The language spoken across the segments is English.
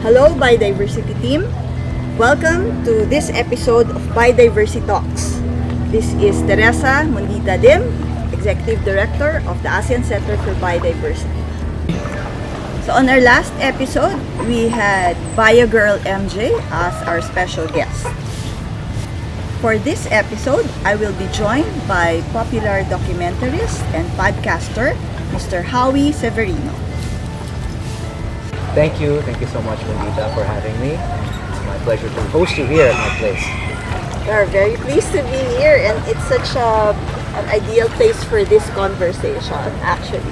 Hello, Biodiversity team. Welcome to this episode of BiodiversiTalks. This is Teresa Mundita Dim, Executive Director of the ASEAN Center for Biodiversity. So on our last episode, we had BioGirl MJ as our special guest. For this episode, I will be joined by popular documentarist and podcaster, Mr. Howie Severino. Thank you so much, Mundita, for having me. It's my pleasure to host you here at my place. We are very pleased to be here, and it's such an ideal place for this conversation, actually.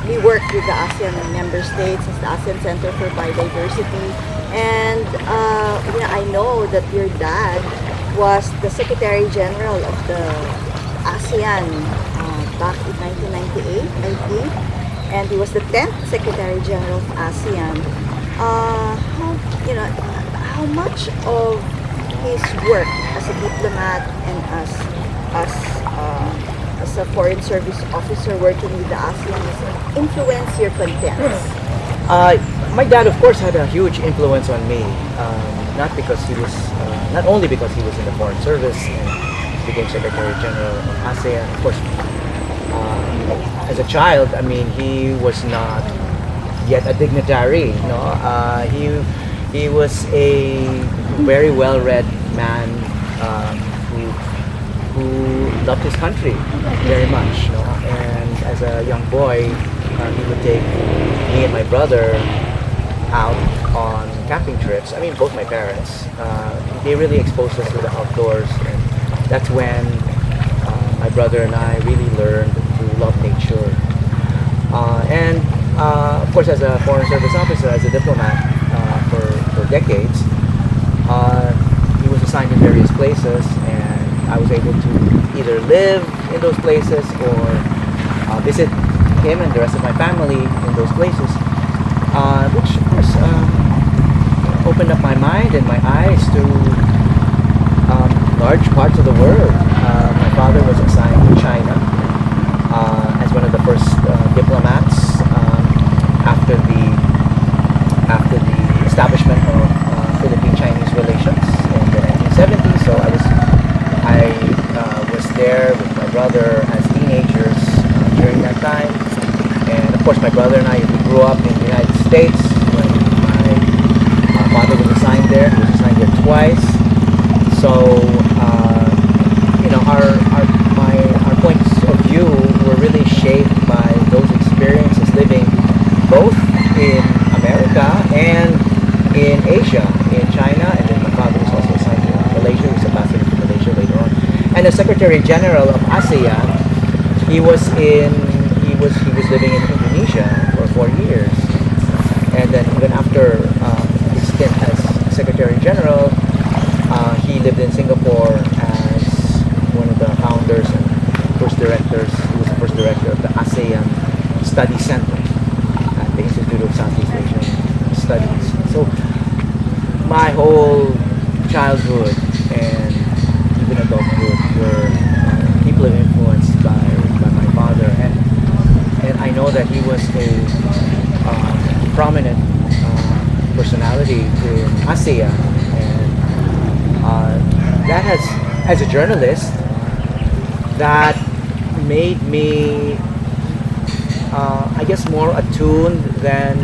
We work with the ASEAN member states as the ASEAN Center for Biodiversity, and I know that your dad was the Secretary General of the ASEAN back in 1998, I think, and he was the 10th Secretary General of ASEAN. How much of his work as a diplomat and as a foreign service officer working with the ASEAN has influenced your contents? My dad, of course, had a huge influence on me. Not only because he was in the foreign service and became Secretary General of ASEAN. Of course, as a child, he was not yet a dignitary. He was a very well-read man who loved his country very much. And as a young boy, he would take me and my brother out on camping trips. Both my parents. They really exposed us to the outdoors, and that's when my brother and I really learned to love nature. And of course, as a foreign service officer, as a diplomat for decades, he was assigned to various places, and I was able to either live in those places or visit him and the rest of my family in those places, which of course opened up my mind and my eyes to large parts of the world. My father was assigned to China as one of the first diplomats after the establishment of Philippine-Chinese relations in the 1970s. So I was there with my brother as teenagers during that time, and of course my brother and I, we grew up in the United States when my father was assigned there. He was assigned there twice. So our points of view were really shaped by those experiences living both in America and in Asia, in China, and then my father was also assigned to Malaysia. He was ambassador to Malaysia later on, and as Secretary General of ASEAN, he was living in Indonesia for 4 years, and then even after his stint as Secretary General, he lived in Singapore as one of the founders and first directors. He was the first director of the ASEAN Study Center at the Institute of Southeast Asian Studies. So my whole childhood and even adulthood were deeply influenced by my father, and I know that he was a prominent personality in ASEAN, and that has, as a journalist, that made me I guess more attuned than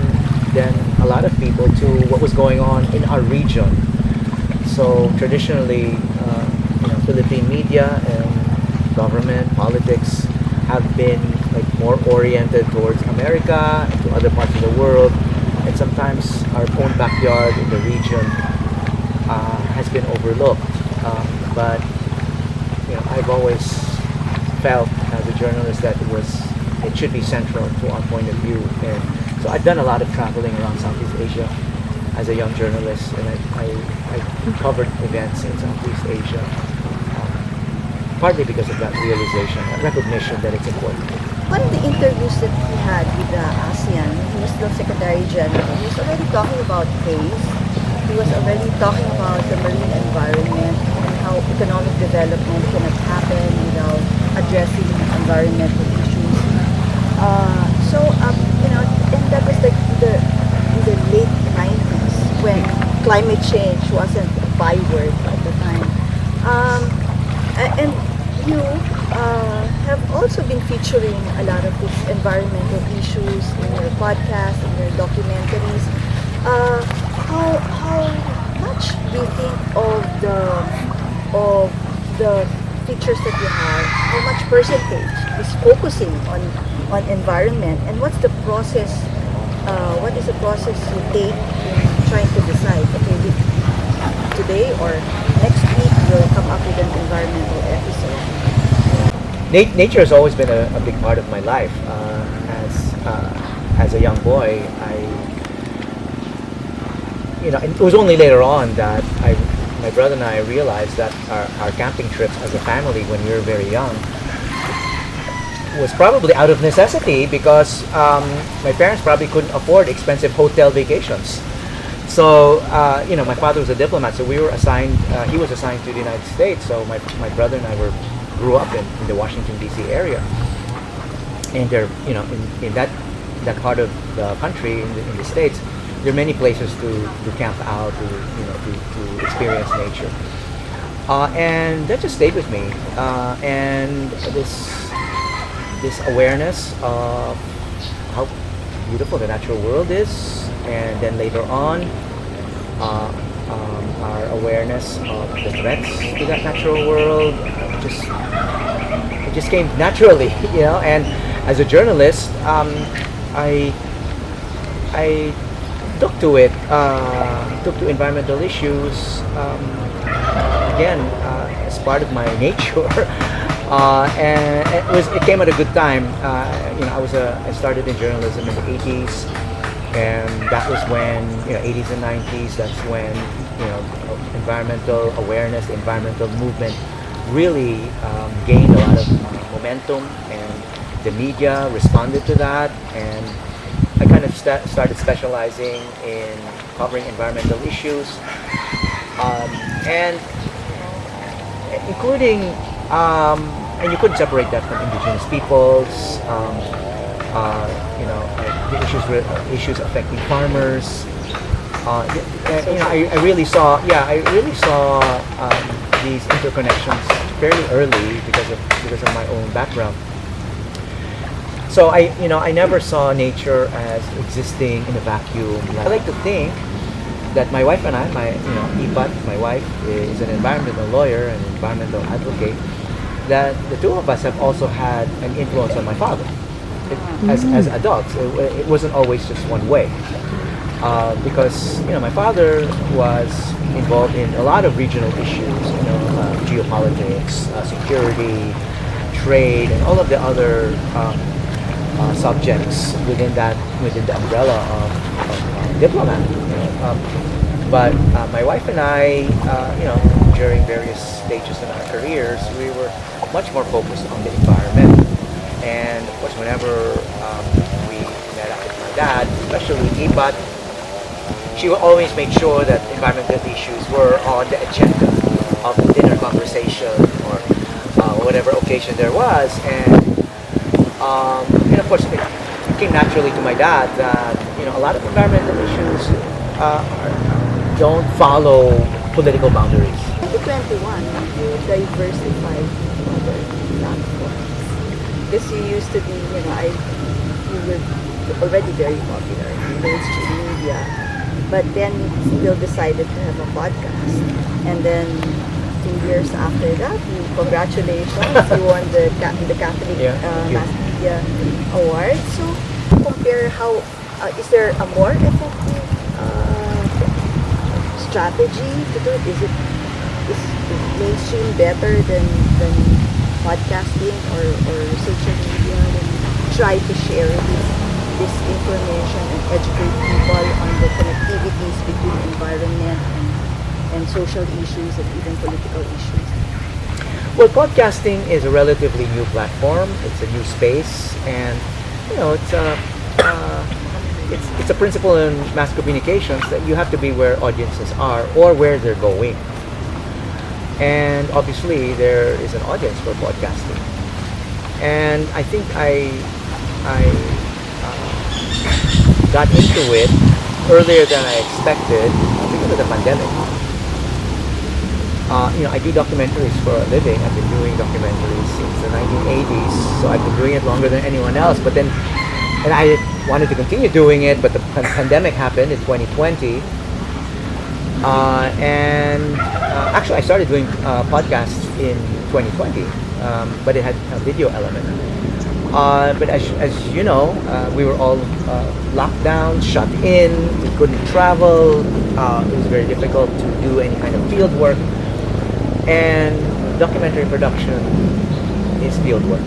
a lot of people to what was going on in our region. So traditionally, Philippine media and government politics have been more oriented towards America and to other parts of the world, and sometimes our own backyard in the region has been overlooked. But I've always felt as a journalist that it should be central to our point of view, and so I've done a lot of traveling around Southeast Asia as a young journalist, and I covered events in Southeast Asia, partly because of that realization, that recognition that it's important. One of the interviews that he had with the ASEAN, he was still Secretary General, he was already talking about haze. He was already talking about the marine environment and how economic development cannot happen without addressing environmental issues. And that was in the late 90s. when climate change wasn't a byword at the time. And you have also been featuring a lot of these environmental issues in your podcast, in your documentaries. How much do you think of the features that you have? How much percentage is focusing on environment, and what's the process? What is the process you take in trying to decide? Okay, today or next week we'll come up with an environmental episode. Nature has always been a big part of my life. As a young boy, it was only later on that my brother and I realized that our camping trips as a family when we were very young was probably out of necessity because my parents probably couldn't afford expensive hotel vacations. So, my father was a diplomat, so we were assigned. He was assigned to the United States. So my brother and I grew up in the Washington D.C. area, and there, in that part of the country in the States, there are many places to camp out, to experience nature, and that just stayed with me. And this awareness of how beautiful the natural world is, and then later on, our awareness of the threats to that natural world it just came naturally, And as a journalist, I took to it, took to environmental issues again as part of my nature. And it came at a good time. I started in journalism in the 80s, and that was when 80s and 90s. That's when environmental awareness, the environmental movement, really gained a lot of momentum, and the media responded to that. And I kind of started specializing in covering environmental issues, and including. And you couldn't separate that from indigenous peoples, the issues affecting farmers. I really saw these interconnections fairly early because of my own background. So I never saw nature as existing in a vacuum. I like to think that my wife and I, Ipat, my wife, is an environmental lawyer and environmental advocate, that the two of us have also had an influence on my father. As adults, it wasn't always just one way. Because my father was involved in a lot of regional issues, geopolitics, security, trade, and all of the other subjects within the umbrella of diplomat. But my wife and I, during various stages in our careers, we were much more focused on the environment. And of course, whenever we met up with my dad, especially Ipat, she would always make sure that environmental issues were on the agenda of the dinner conversation or whatever occasion there was. And of course, it came naturally to my dad that a lot of environmental issues don't follow political boundaries. 2021, you diversified other platforms. Because you used to be, you were already very popular in mainstream media, but then you still decided to have a podcast. And then 2 years after that, congratulations, you won the Catholic Mass Media Award. So compare how, is there a more effective strategy to do it? Is mainstream better than podcasting or social media? When you try to share this information and educate people on the connectivities between environment and social issues and even political issues? Well, podcasting is a relatively new platform. It's a new space, and it's a principle in mass communications that you have to be where audiences are or where they're going. And obviously, there is an audience for podcasting. And I think I got into it earlier than I expected. of the pandemic, I do documentaries for a living. I've been doing documentaries since the 1980s, so I've been doing it longer than anyone else. But then, and I wanted to continue doing it, but the pandemic happened in 2020. Actually, I started doing podcasts in 2020, but it had a video element. But as you know, we were all locked down, shut in. We couldn't travel. It was very difficult to do any kind of field work. And documentary production is field work.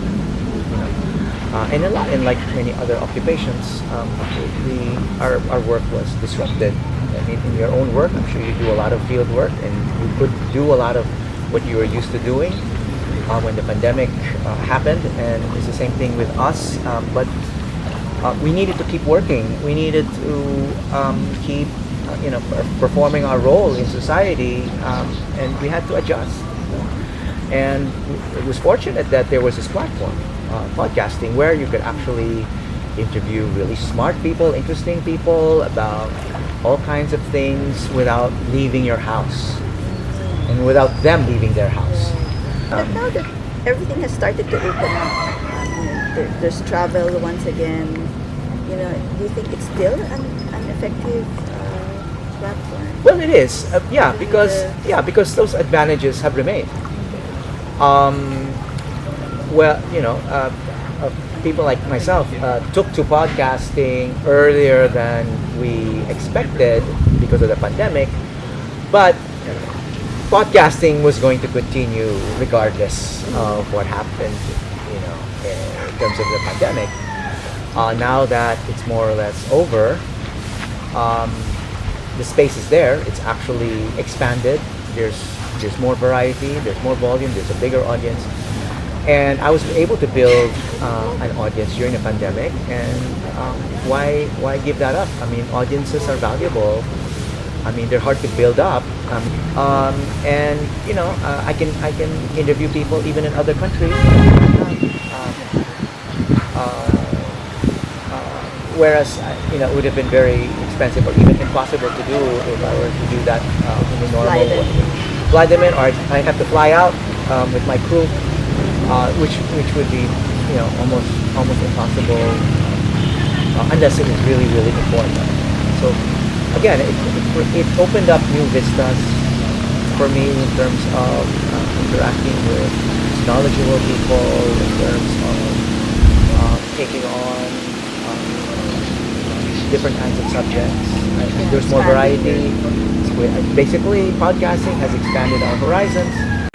And like many other occupations, our work was disrupted. I mean, in your own work, I'm sure you do a lot of field work, and you could do a lot of what you were used to doing when the pandemic happened. And it's the same thing with us. But we needed to keep working. We needed to keep, performing our role in society, and we had to adjust. And it was fortunate that there was this platform, podcasting, where you could actually interview really smart people, interesting people about all kinds of things without leaving your house and without them leaving their house. But now that everything has started to open up, there's travel once again, do you think it's still an effective platform? Well, it is, because those advantages have remained. People like myself took to podcasting earlier than we expected because of the pandemic, but podcasting was going to continue regardless of what happened, in terms of the pandemic. Now that it's more or less over, the space is there. It's actually expanded. There's more variety. There's more volume. There's a bigger audience. And I was able to build an audience during the pandemic, and why give that up? I mean, audiences are valuable. I mean, they're hard to build up, and I can interview people even in other countries. Whereas it would have been very expensive or even impossible to do if I were to do that in the normal way. Fly them in, or I have to fly out with my crew. Which would be almost impossible unless it was really important. So again, it opened up new vistas for me in terms of interacting with knowledgeable people, in terms of taking on different kinds of subjects. There's more variety. Basically, podcasting has expanded our horizons.